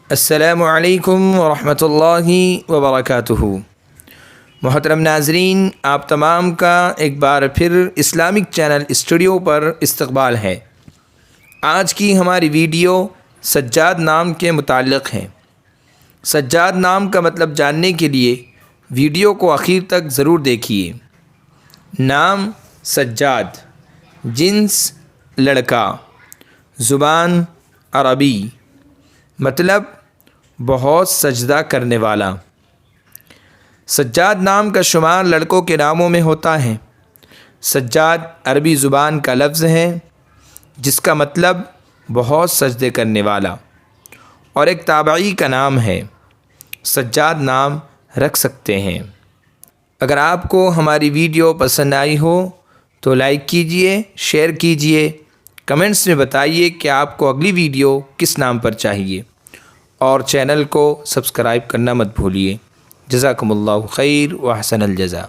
السلام علیکم ورحمۃ اللہ وبرکاتہ۔ محترم ناظرین، آپ تمام کا ایک بار پھر اسلامک چینل اسٹوڈیو پر استقبال ہے۔ آج کی ہماری ویڈیو سجاد نام کے متعلق ہے۔ سجاد نام کا مطلب جاننے کے لیے ویڈیو کو آخر تک ضرور دیکھیے۔ نام سجاد، جنس لڑکا، زبان عربی، مطلب بہت سجدہ کرنے والا۔ سجاد نام کا شمار لڑکوں کے ناموں میں ہوتا ہے۔ سجاد عربی زبان کا لفظ ہے جس کا مطلب بہت سجدے کرنے والا، اور ایک تابعی کا نام ہے۔ سجاد نام رکھ سکتے ہیں۔ اگر آپ کو ہماری ویڈیو پسند آئی ہو تو لائک کیجئے، شیئر کیجئے، کمنٹس میں بتائیے کہ آپ کو اگلی ویڈیو کس نام پر چاہیے، اور چینل کو سبسکرائب کرنا مت بھولیے۔ جزاکم اللہ خیر و احسن الجزاء۔